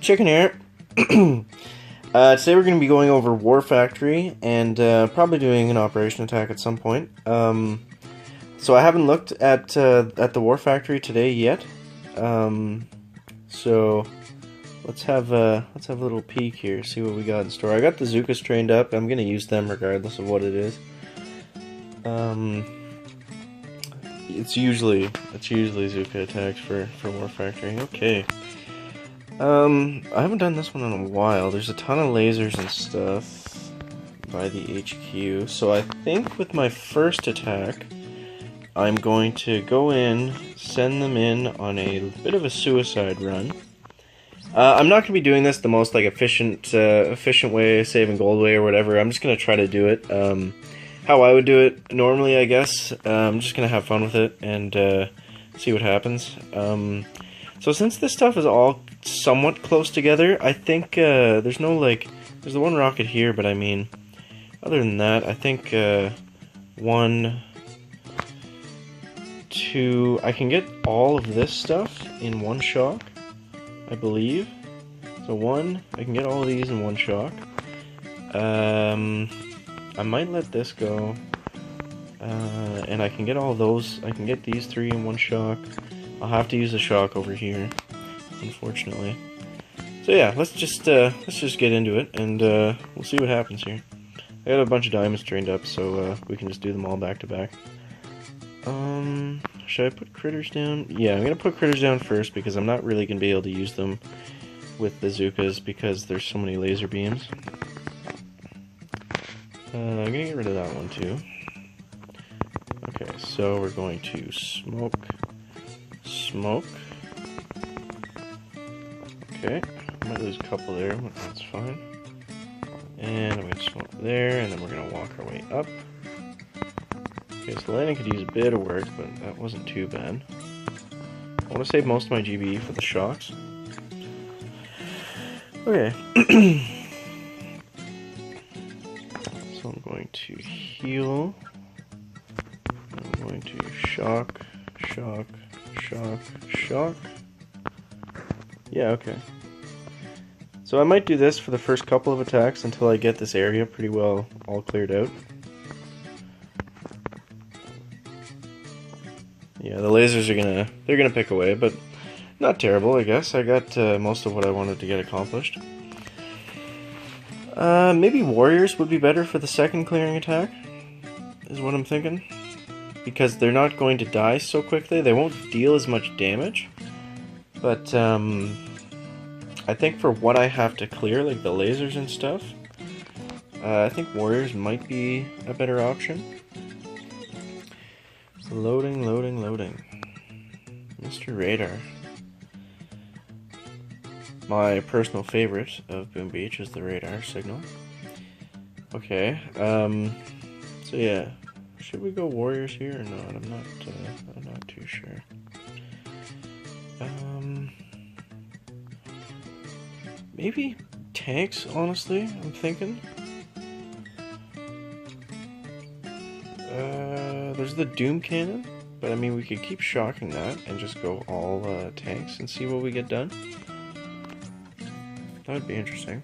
Chicken here. Today we're going to be going over War Factory and probably doing an operation attack at some point. So I haven't looked at the War Factory today yet. So let's have a little peek here, see what we got in store. I got the Zookas trained up. I'm going to use them regardless of what it is. It's usually Zooka attacks for War Factory. Okay. I haven't done this one in a while. There's a ton of lasers and stuff by the HQ. So I think with my first attack, I'm going to go in, send them in on a bit of a suicide run. I'm not going to be doing this the most efficient way, saving gold way or whatever. I'm just going to try to do it how I would do it normally, I guess. I'm just going to have fun with it and see what happens. So since this stuff is all somewhat close together, I think there's no there's the one rocket here, but I mean, other than that, I think 1, 2, I can get all of this stuff in one shock, I believe. So 1, I can get all of these in one shock. I might let this go, and I can get all those. I can get these 3 in one shock. I'll have to use a shock over here, unfortunately. So yeah, let's just get into it, and we'll see what happens here. I got a bunch of diamonds trained up, so we can just do them all back to back. Should I put critters down? Yeah, I'm gonna put critters down first because I'm not really gonna be able to use them with the Zookas because there's so many laser beams. I'm gonna get rid of that one too. Okay, so we're going to smoke. Okay, I might lose a couple there, but that's fine. And I'm going to smoke there, and then we're going to walk our way up. Okay, so the landing could use a bit of work, but that wasn't too bad. I want to save most of my GBE for the shocks. Okay. So I'm going to heal. I'm going to shock. Yeah, okay. So I might do this for the first couple of attacks until I get this area pretty well all cleared out. Yeah, the lasers are they're gonna pick away, but not terrible, I guess. I got most of what I wanted to get accomplished. Maybe warriors would be better for the second clearing attack, is what I'm thinking. Because they're not going to die so quickly, they won't deal as much damage. But, I think for what I have to clear, like the lasers and stuff, I think warriors might be a better option. Loading. Mr. Radar. My personal favorite of Boom Beach is the radar signal. Okay, so yeah. Should we go warriors here or not? I'm not too sure. Maybe tanks, honestly, I'm thinking. There's the Doom Cannon, but I mean we could keep shocking that and just go all tanks and see what we get done. That would be interesting.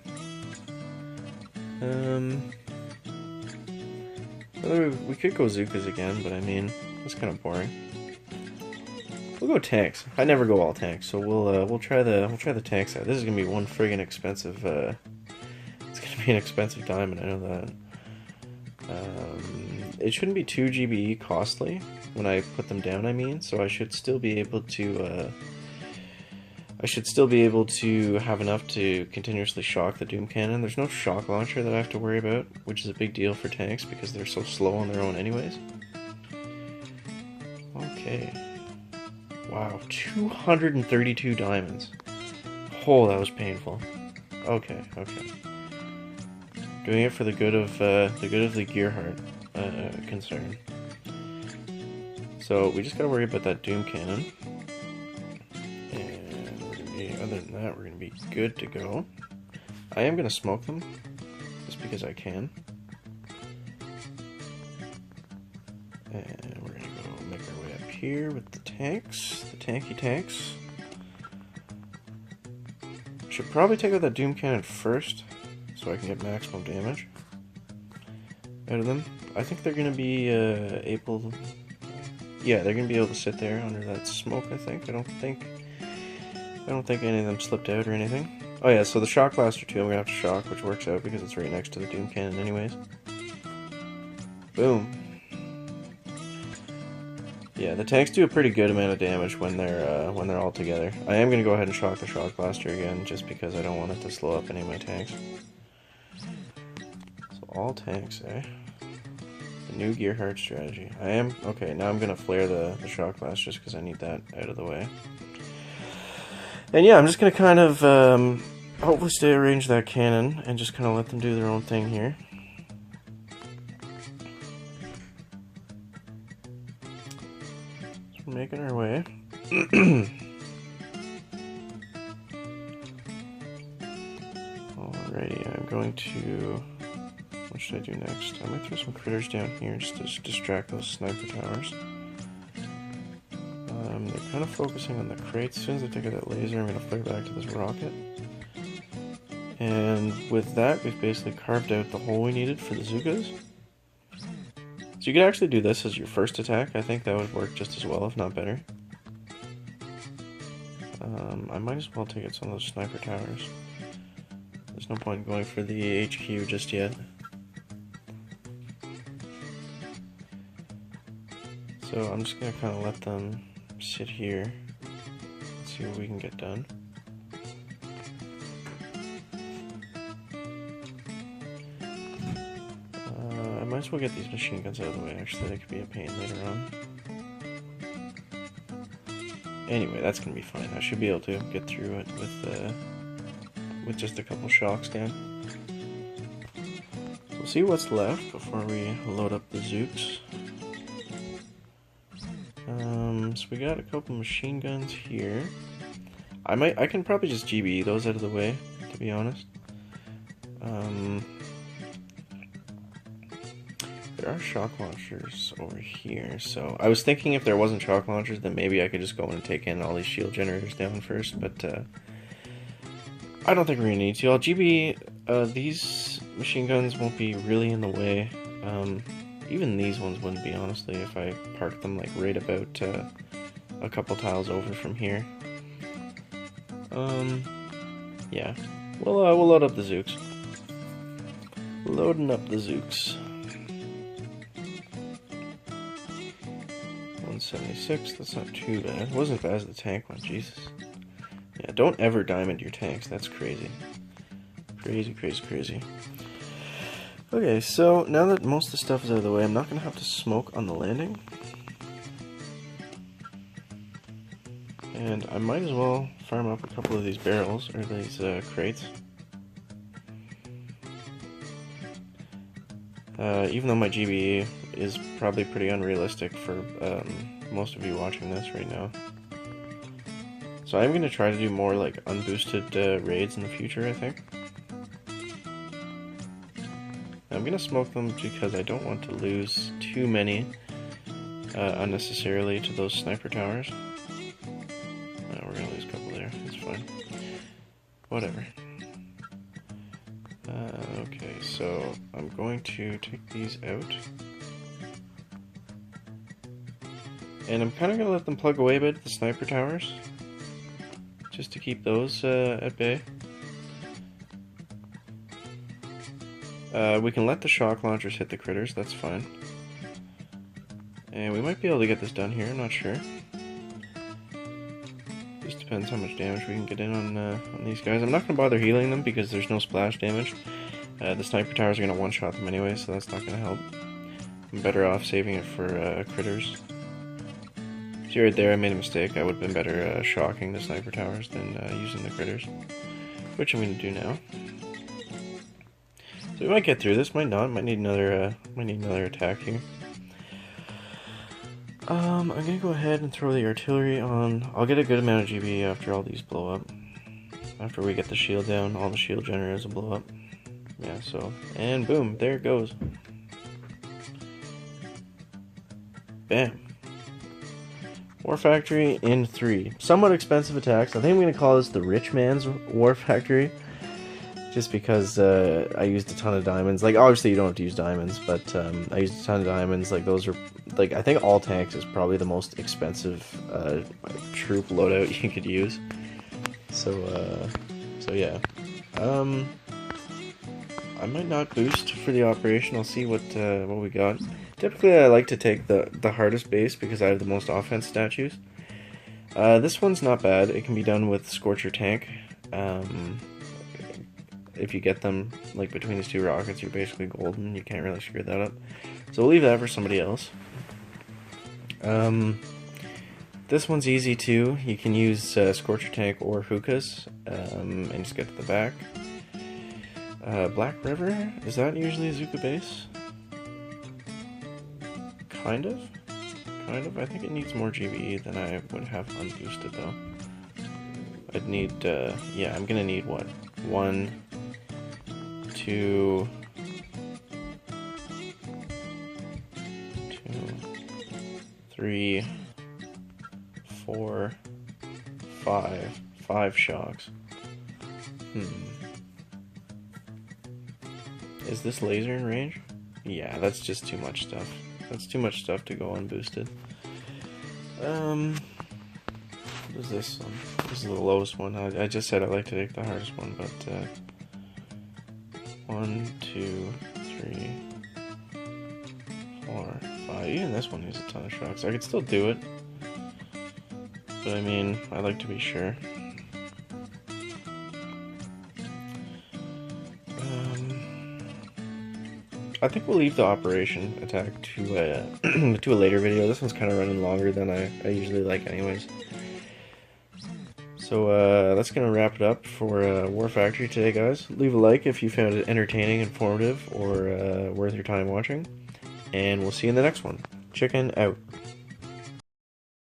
We could go Zookas again, but I mean, that's kind of boring. We'll go tanks. I never go all tanks, so we'll try the tanks out. This is gonna be one friggin' expensive. It's gonna be an expensive diamond. I know that. It shouldn't be too GBE costly when I put them down. I mean, so I should still be able to. I should still be able to have enough to continuously shock the Doom Cannon. There's no shock launcher that I have to worry about, which is a big deal for tanks because they're so slow on their own anyways. Okay. Wow, 232 diamonds. Oh, that was painful. Okay. Doing it for the good of the Gearheart concern. So we just gotta worry about that Doom Cannon. Other than that, we're going to be good to go. I am going to smoke them, just because I can. And we're going to go make our way up here with the tanks. The tanky tanks. Should probably take out that Doom Cannon first, so I can get maximum damage out of them. I think they're gonna be able. Yeah, they're gonna be able to sit there under that smoke. I think. I don't think any of them slipped out or anything. Oh yeah, so the Shock Blaster too. I'm gonna have to shock, which works out because it's right next to the Doom Cannon, anyways. Boom. Yeah, the tanks do a pretty good amount of damage when they're all together. I am gonna go ahead and shock the Shock Blaster again, just because I don't want it to slow up any of my tanks. So all tanks, eh? The new Gearheart strategy. Okay, now I'm gonna flare the Shock Blast just because I need that out of the way. And yeah, I'm just gonna kind of hopefully stay arrange that cannon and just kind of let them do their own thing here. So we're making our way. Alrighty, I'm going to. What should I do next? I might throw some critters down here just to distract those sniper towers. They're kind of focusing on the crates. As soon as I take out that laser, I'm going to flare back to this rocket. And with that, we've basically carved out the hole we needed for the Zookas. So you could actually do this as your first attack. I think that would work just as well, if not better. I might as well take out some of those sniper towers. There's no point in going for the HQ just yet. So I'm just going to kind of let them sit here and see what we can get done. I might as well get these machine guns out of the way, actually. They could be a pain later on. Anyway, that's going to be fine. I should be able to get through it with just a couple shocks down. So we'll see what's left before we load up the Zooks. So we got a couple machine guns here. I can probably just GB those out of the way, to be honest. There are shock launchers over here, so I was thinking if there wasn't shock launchers, then maybe I could just go in and take in all these shield generators down first, but I don't think we're gonna need to. I'll GB these machine guns won't be really in the way. Even these ones wouldn't be, honestly, if I parked them like right about a couple tiles over from here. Yeah, we'll load up the Zooks. Loading up the Zooks. 176, that's not too bad. It wasn't as bad as the tank one, Jesus. Yeah, don't ever diamond your tanks, that's crazy. Crazy, crazy, crazy. Okay, so now that most of the stuff is out of the way, I'm not going to have to smoke on the landing. And I might as well farm up a couple of these barrels, or these crates. Even though my GBE is probably pretty unrealistic for most of you watching this right now. So I'm going to try to do more like unboosted raids in the future, I think. I'm going to smoke them because I don't want to lose too many unnecessarily to those sniper towers. We're going to lose a couple there, it's fine. Whatever. Okay, so I'm going to take these out. And I'm kind of going to let them plug away a bit, the sniper towers. Just to keep those at bay. We can let the shock launchers hit the critters, that's fine. And we might be able to get this done here, I'm not sure. Just depends how much damage we can get in on these guys. I'm not going to bother healing them because there's no splash damage. The sniper towers are going to one-shot them anyway, so that's not going to help. I'm better off saving it for critters. See right there, I made a mistake. I would have been better shocking the sniper towers than using the critters. Which I'm going to do now. So we might get through this, might not. Might need another attack here. I'm gonna go ahead and throw the artillery on. I'll get a good amount of GB after all these blow up. After we get the shield down, all the shield generators will blow up. Yeah, so, and boom, there it goes. Bam. War Factory in 3. Somewhat expensive attacks. I think I'm going to call this the rich man's War Factory. Just because I used a ton of diamonds. Like, obviously you don't have to use diamonds, but I used a ton of diamonds. Like, those are... Like, I think all tanks is probably the most expensive troop loadout you could use. So yeah. I might not boost for the operation. I'll see what we got. Typically, I like to take the hardest base because I have the most offense statues. This one's not bad. It can be done with Scorcher Tank. If you get them like between these two rockets, you're basically golden. You can't really screw that up. So we'll leave that for somebody else. This one's easy too. You can use Scorcher Tank or Hookahs and just get to the back. Black River, is that usually a Zuka base? Kind of. I think it needs more GBE than I would have unboosted though. I'd need, yeah, I'm gonna need what? 1, 2, 3, 4, 5. 5 shocks. Is this laser in range? Yeah, that's just too much stuff. That's too much stuff to go unboosted. What is this one? This is the lowest one. I just said I like to take the hardest one, but 1, 2, 3, 4, 5. Even this one needs a ton of shocks. I could still do it, but I mean, I like to be sure. I think we'll leave the operation attack to a later video. This one's kind of running longer than I usually like anyways. So that's going to wrap it up for War Factory today, guys. Leave a like if you found it entertaining, informative, or worth your time watching. And we'll see you in the next one. Chicken out.